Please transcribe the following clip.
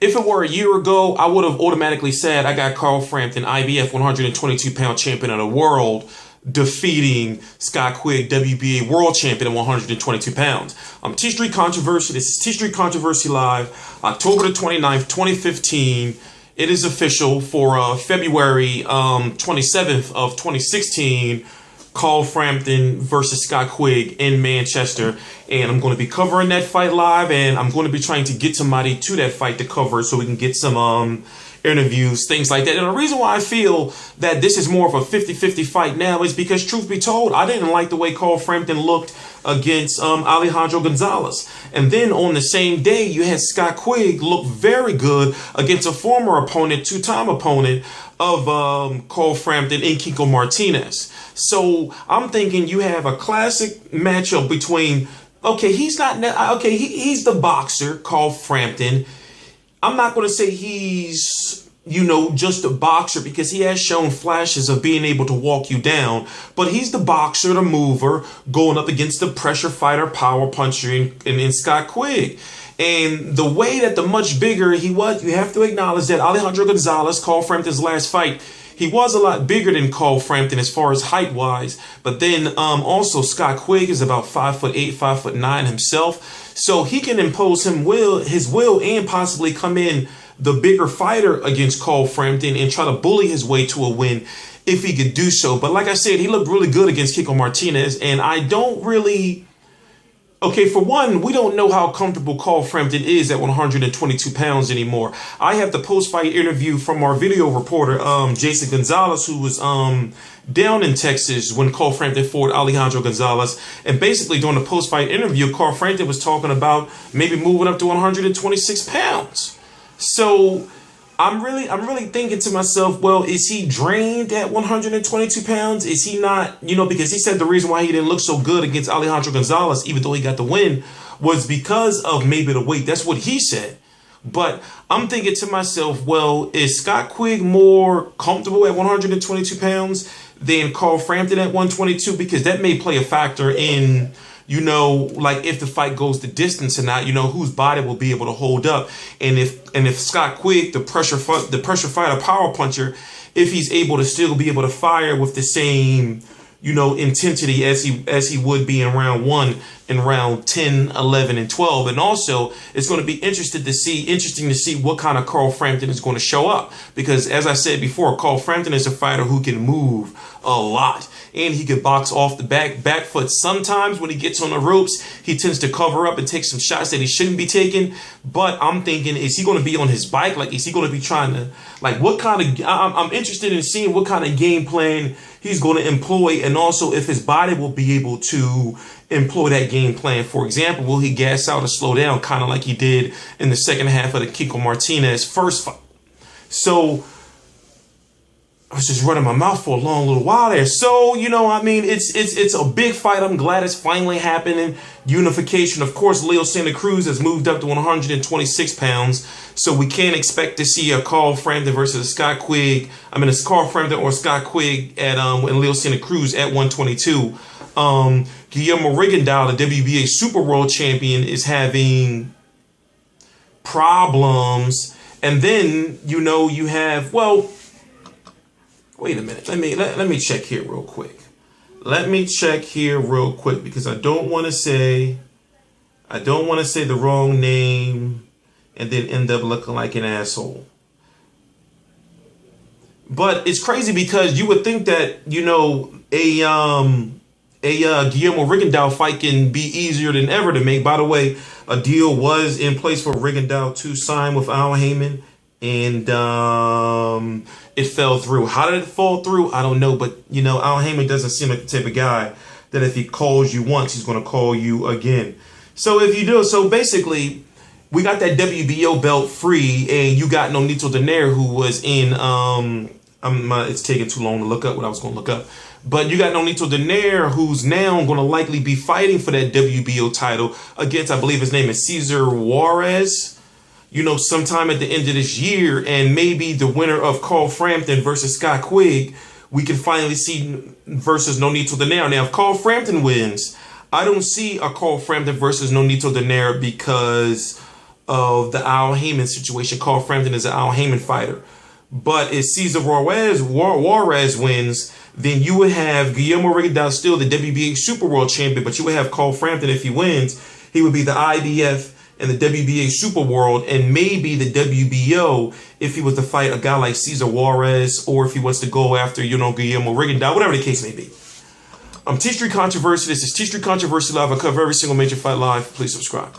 If it were a year ago, I would have automatically said I got Carl Frampton, IBF 122-pound champion of the world, defeating Scott Quigg, WBA world champion at 122 pounds. T-Street Controversy. This is T-Street Controversy Live, October the 29th, 2015. It is official for February 27th of 2016. Carl Frampton versus Scott Quigg in Manchester. And I'm going to be covering that fight live, and I'm going to be trying to get somebody to that fight to cover so we can get some interviews, things like that. And the reason why I feel that this is more of a 50-50 fight now is because, truth be told, I didn't like the way Carl Frampton looked against Alejandro Gonzalez. And then on the same day, you had Scott Quigg look very good against a former opponent, two-time opponent of Carl Frampton in Kiko Martinez. So I'm thinking you have a classic matchup between, okay, he's the boxer, Carl Frampton. I'm not going to say he's, just a boxer, because he has shown flashes of being able to walk you down. But he's the boxer, the mover, going up against the pressure fighter, power puncher in Scott Quigg. And the way that the much bigger he was, you have to acknowledge that Alejandro Gonzalez, Carl Frampton's last fight, he was a lot bigger than Carl Frampton as far as height-wise. But then also Scott Quigg is about 5'8", 5'9" himself. So he can impose his will and possibly come in the bigger fighter against Carl Frampton and try to bully his way to a win if he could do so. But like I said, he looked really good against Kiko Martinez. And I don't really... Okay, for one, we don't know how comfortable Carl Frampton is at 122 pounds anymore. I have the post-fight interview from our video reporter, Jason Gonzalez, who was down in Texas when Carl Frampton fought Alejandro Gonzalez. And basically, during the post-fight interview, Carl Frampton was talking about maybe moving up to 126 pounds. So I'm really thinking to myself, well, is he drained at 122 pounds? Is he not, because he said the reason why he didn't look so good against Alejandro Gonzalez, even though he got the win, was because of maybe the weight. That's what he said. But I'm thinking to myself, well, is Scott Quigg more comfortable at 122 pounds than Carl Frampton at 122? Because that may play a factor in, like if the fight goes the distance or not, whose body will be able to hold up. And if Scott Quigg, the pressure fighter, power puncher, if he's able to still be able to fire with the same, intensity as he would be in round 1 and round 10, 11, and 12. And also, it's going to be interesting to see what kind of Carl Frampton is going to show up. Because as I said before, Carl Frampton is a fighter who can move a lot. And he can box off the back foot. Sometimes when he gets on the ropes, he tends to cover up and take some shots that he shouldn't be taking. But I'm thinking, is he going to be on his bike? Like, is he going to be trying to, what kind of, I'm interested in seeing what kind of game plan he's going to employ. And also if his body will be able to employ that game plan. For example, will he gas out or slow down, kind of like he did in the second half of the Kiko Martinez first fight? So I was just running my mouth for a long little while there. So, it's a big fight. I'm glad it's finally happening. Unification. Of course, Leo Santa Cruz has moved up to 126 pounds. So we can't expect to see a Carl Frampton versus Scott Quigg. It's Carl Frampton or Scott Quigg at and Leo Santa Cruz at 122. Guillermo Rigondeaux, the WBA Super World Champion, is having problems. And then, you have, well, wait a minute. Let me check here real quick. Because I don't want to say the wrong name and then end up looking like an asshole. But it's crazy because you would think that, a Guillermo Rigondeaux fight can be easier than ever to make. By the way, a deal was in place for Rigondeaux to sign with Al Haymon. And it fell through. How did it fall through? I don't know. But, Al Haymon doesn't seem like the type of guy that if he calls you once, he's going to call you again. So if you do, so basically, we got that WBO belt free, and you got Nonito Donaire, who was in, it's taking too long to look up what I was going to look up. But you got Nonito Donaire, who's now going to likely be fighting for that WBO title against, I believe his name is Cesar Juarez. Sometime at the end of this year, and maybe the winner of Carl Frampton versus Scott Quigg, we can finally see versus Nonito Donaire. Now, if Carl Frampton wins, I don't see a Carl Frampton versus Nonito Donaire because of the Al Heyman situation. Carl Frampton is an Al Heyman fighter. But if Cesar Juarez wins, then you would have Guillermo Rigondeaux still the WBA Super World Champion, but you would have Carl Frampton if he wins. He would be the IBF and the WBA Super World, and maybe the WBO if he was to fight a guy like Cesar Juarez, or if he was to go after, Guillermo Rigondeaux, whatever the case may be. T Street Controversy. This is T Street Controversy Live. I cover every single major fight live. Please subscribe.